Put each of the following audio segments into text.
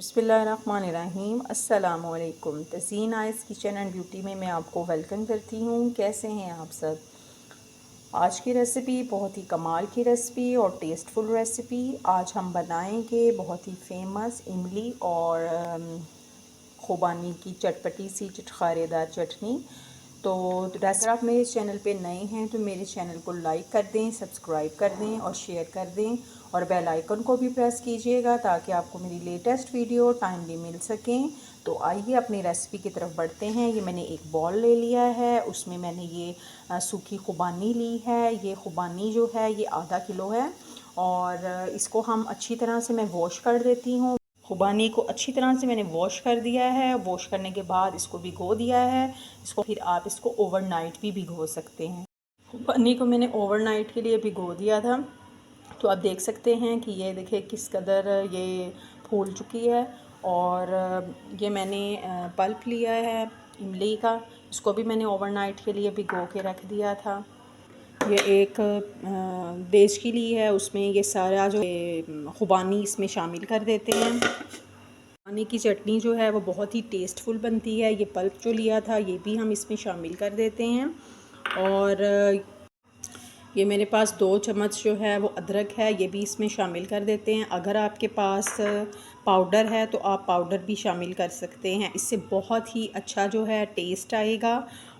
बिस्मिल्लाहिर्रहमानिर्रहीम। अस्सलामुअलैकुम। Tazeen eyes kitchen and beauty में मैं आपको वेलकम करती हूँ। कैसे हैं आप सब? आज की रेसिपी बहुत ही कमाल की रेसिपी और टेस्टफुल रेसिपी। आज हम बनाएंगे बहुत ही फेमस इमली और खुबानी की चटपटी सी चटखारेदार चटनी। तो अगर आप मेरे चैनल पे नए हैं तो मेरे चैनल को लाइक कर दें, सब्सक्राइब कर दें और शेयर कर दें और बेल आइकन को भी प्रेस कीजिएगा ताकि आपको मेरी लेटेस्ट वीडियो टाइमली मिल सकें। तो आइए अपनी रेसिपी की तरफ बढ़ते हैं। ये मैंने एक बॉल ले लिया है, उसमें मैंने ये सूखी खुबानी ली है। ये खुबानी जो है ये आधा किलो है और इसको हम अच्छी तरह से मैं वॉश कर देती हूँ। खुबानी को अच्छी तरह से मैंने वॉश कर दिया है। वॉश करने के बाद इसको भिगो दिया है। इसको फिर आप इसको ओवरनाइट भी भिगो सकते हैं। खुबानी को मैंने ओवरनाइट के लिए भिगो दिया था। तो आप देख सकते हैं कि ये देखिए किस कदर ये फूल चुकी है। और ये मैंने पल्प लिया है इमली का, इसको भी मैंने ओवरनाइट के लिए भिगो के रख दिया था। ये एक देश की ली है, उसमें ये सारा जो खुबानी इसमें शामिल कर देते हैं। खुबानी की चटनी जो है वो बहुत ही टेस्टफुल बनती है। ये पल्प जो लिया था ये भी हम इसमें शामिल कर देते हैं। और ये मेरे पास 2 चम्मच जो है वो अदरक है, ये भी इसमें शामिल कर देते हैं। अगर आपके पास पाउडर है तो आप पाउडर भी शामिल कर सकते हैं। इससे बहुत ही अच्छा जो है टेस्ट आएगा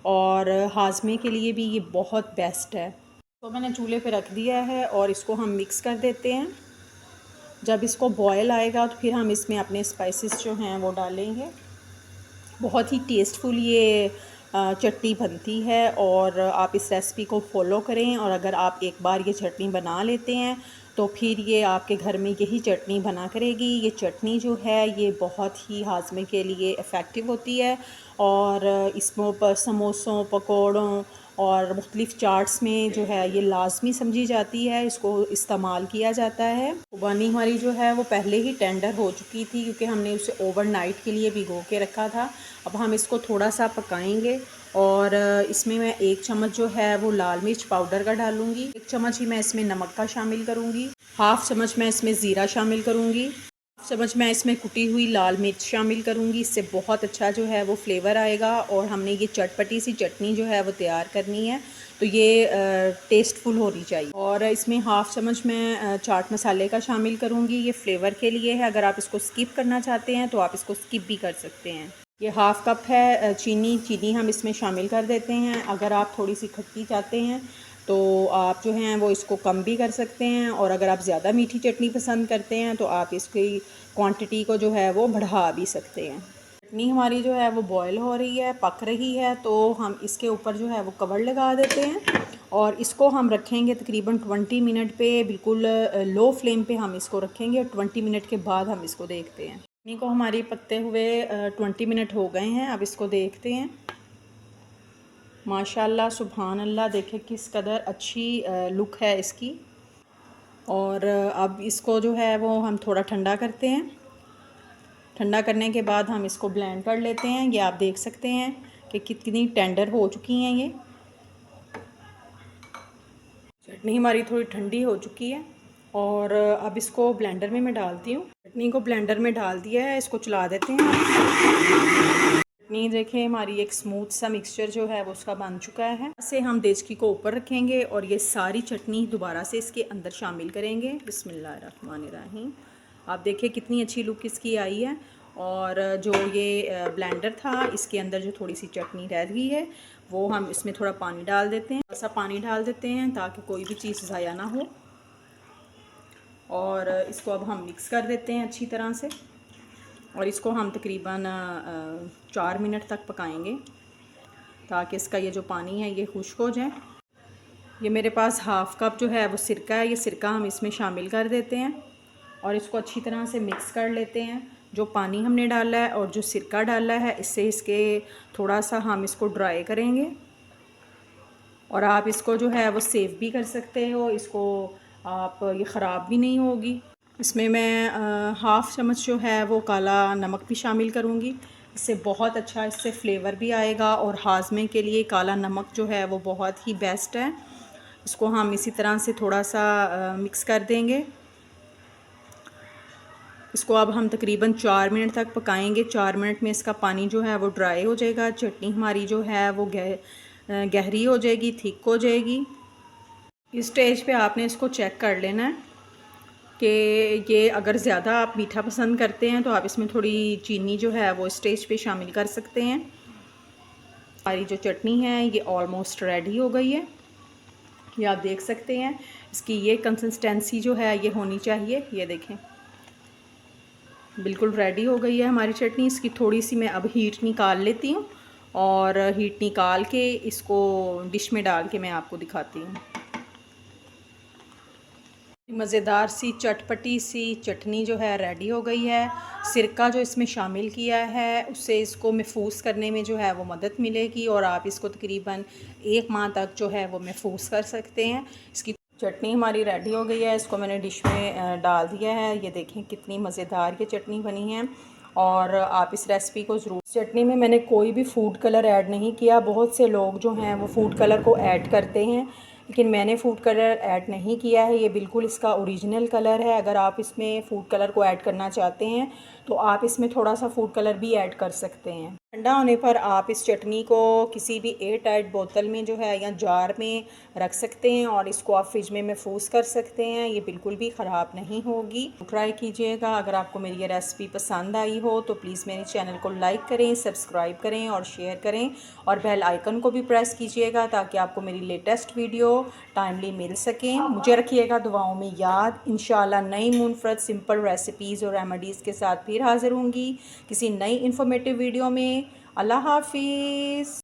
और हाजमे के लिए भी ये बहुत बेस्ट है। तो मैंने चूल्हे पे रख दिया है और इसको हम मिक्स कर देते हैं। जब इसको बॉयल आएगा तो फिर हम इसमें अपने स्पाइसेस जो हैं वो डालेंगे। बहुत ही टेस्टफुल ये चटनी बनती है और आप इस रेसिपी को फॉलो करें। और अगर आप एक बार ये चटनी बना लेते हैं तो फिर ये आपके घर में यही चटनी बना करेगी। ये चटनी जो है ये बहुत ही हाजमे के लिए इफ़ेक्टिव होती है और इसमें समोसों, पकौड़ों और मुख्तलिफ़ चाट्स में जो है ये लाजमी समझी जाती है, इसको इस्तेमाल किया जाता है। खुबानी हमारी जो है वो पहले ही टेंडर हो चुकी थी क्योंकि हमने उसे ओवरनाइट के लिए भिगो के रखा था। अब हम इसको थोड़ा सा पकाएंगे और इसमें मैं 1 चम्मच जो है वो लाल मिर्च पाउडर का डालूँगी। 1 चम्मच ही मैं इसमें नमक का शामिल करूँगी। हाफ़ चम्मच मैं इसमें ज़ीरा शामिल करूँगी। चम्मच मैं इसमें कुटी हुई लाल मिर्च शामिल करूँगी। इससे बहुत अच्छा जो है वो फ्लेवर आएगा। और हमने ये चटपटी सी चटनी जो है वो तैयार करनी है तो ये टेस्टफुल होनी चाहिए। और इसमें हाफ़ चम्मच मैं चाट मसाले का शामिल करूँगी। ये फ्लेवर के लिए है, अगर आप इसको स्किप करना चाहते हैं तो आप इसको स्किप भी कर सकते हैं। ये हाफ़ कप है चीनी हम इसमें शामिल कर देते हैं। अगर आप थोड़ी सी खट्टी चाहते हैं तो आप जो हैं वो इसको कम भी कर सकते हैं और अगर आप ज़्यादा मीठी चटनी पसंद करते हैं तो आप इसकी क्वांटिटी को जो है वो बढ़ा भी सकते हैं। चटनी हमारी जो है वो बॉयल हो रही है, पक रही है, तो हम इसके ऊपर जो है वो कवर लगा देते हैं और इसको हम रखेंगे तकरीबन 20 मिनट पे। बिल्कुल लो फ्लेम पे हम इसको रखेंगे। 20 मिनट के बाद हम इसको देखते हैं। चटनी को हमारी पकते हुए 20 मिनट हो गए हैं। अब इसको देखते हैं। माशाल्लाह सुभान अल्लाह, देखें किस कदर अच्छी लुक है इसकी। और अब इसको जो है वो हम थोड़ा ठंडा करते हैं। ठंडा करने के बाद हम इसको ब्लेंड कर लेते हैं। ये आप देख सकते हैं कि कितनी टेंडर हो चुकी हैं ये। चटनी हमारी थोड़ी ठंडी हो चुकी है और अब इसको ब्लेंडर में मैं डालती हूँ। चटनी को ब्लेंडर में डाल दिया है, इसको चला देते हैं। चटनी देखें हमारी एक स्मूथ सा मिक्सचर जो है वो उसका बन चुका है। इसे हम देचकी को ऊपर रखेंगे और ये सारी चटनी दोबारा से इसके अंदर शामिल करेंगे। बिस्मिल्लाहिर्रहमानिर्रहीम। आप देखिए कितनी अच्छी लुक इसकी आई है। और जो ये ब्लेंडर था इसके अंदर जो थोड़ी सी चटनी रह गई है वो हम इसमें थोड़ा पानी डाल देते हैं। थोड़ा सा पानी डाल देते हैं ताकि कोई भी चीज़ ज़ाया ना हो। और इसको अब हम मिक्स कर देते हैं अच्छी तरह से और इसको हम तकरीबन 4 मिनट तक पकाएंगे ताकि इसका ये जो पानी है ये खुश्क हो जाए। ये मेरे पास हाफ़ कप जो है वो सिरका है, ये सिरका हम इसमें शामिल कर देते हैं और इसको अच्छी तरह से मिक्स कर लेते हैं। जो पानी हमने डाला है और जो सिरका डाला है इससे इसके थोड़ा सा हम इसको ड्राई करेंगे। और आप इसको जो है वो सेव भी कर सकते हो, इसको आप ये ख़राब भी नहीं होगी। इसमें मैं हाफ़ चम्मच जो है वो काला नमक भी शामिल करूँगी। इससे बहुत अच्छा इससे फ्लेवर भी आएगा और हाजमे के लिए काला नमक जो है वो बहुत ही बेस्ट है। इसको हम इसी तरह से थोड़ा सा मिक्स कर देंगे। इसको अब हम तकरीबन 4 मिनट तक पकाएंगे। 4 मिनट में इसका पानी जो है वो ड्राई हो जाएगा। चटनी हमारी जो है वो गहरी हो जाएगी, थिक हो जाएगी। इस स्टेज पे आपने इसको चेक कर लेना है कि ये अगर ज़्यादा आप मीठा पसंद करते हैं तो आप इसमें थोड़ी चीनी जो है वो स्टेज पे शामिल कर सकते हैं। हमारी जो चटनी है ये ऑलमोस्ट रेडी हो गई है। ये आप देख सकते हैं, इसकी ये कंसिस्टेंसी जो है ये होनी चाहिए। ये देखें, बिल्कुल रेडी हो गई है हमारी चटनी। इसकी थोड़ी सी मैं अब हीट निकाल लेती हूँ और हीट निकाल के इसको डिश में डाल के मैं आपको दिखाती हूँ। मज़ेदार सी चटपटी सी चटनी जो है रेडी हो गई है। सिरका जो इसमें शामिल किया है उससे इसको महफूज करने में जो है वो मदद मिलेगी और आप इसको तकरीबन 1 माह तक जो है वो महफूज कर सकते हैं। इसकी चटनी हमारी रेडी हो गई है। इसको मैंने डिश में डाल दिया है। ये देखें कितनी मज़ेदार ये चटनी बनी है और आप इस रेसिपी को ज़रूर। चटनी में मैंने कोई भी फूड कलर ऐड नहीं किया। बहुत से लोग जो हैं वो फूड कलर को ऐड करते हैं, लेकिन मैंने फूड कलर ऐड नहीं किया है। ये बिल्कुल इसका ओरिजिनल कलर है। अगर आप इसमें फूड कलर को ऐड करना चाहते हैं तो आप इसमें थोड़ा सा फूड कलर भी ऐड कर सकते हैं। ठंडा होने पर आप इस चटनी को किसी भी एयर टाइट बोतल में जो है या जार में रख सकते हैं और इसको आप फ्रिज में महफूज कर सकते हैं। ये बिल्कुल भी ख़राब नहीं होगी। ट्राई कीजिएगा। अगर आपको मेरी ये रेसिपी पसंद आई हो तो प्लीज़ मेरे चैनल को लाइक करें, सब्सक्राइब करें और शेयर करें और बेल आइकन को भी प्रेस कीजिएगा ताकि आपको मेरी लेटेस्ट वीडियो टाइमली मिल सकें। मुझे रखिएगा दुआओं में याद। इंशाल्लाह नई मुनफरद सिंपल रेसिपीज़ और रेमेडीज़ के साथ फिर हाज़िर होंगी किसी नई इन्फॉर्मेटिव वीडियो में। अल्लाह हाफिज़।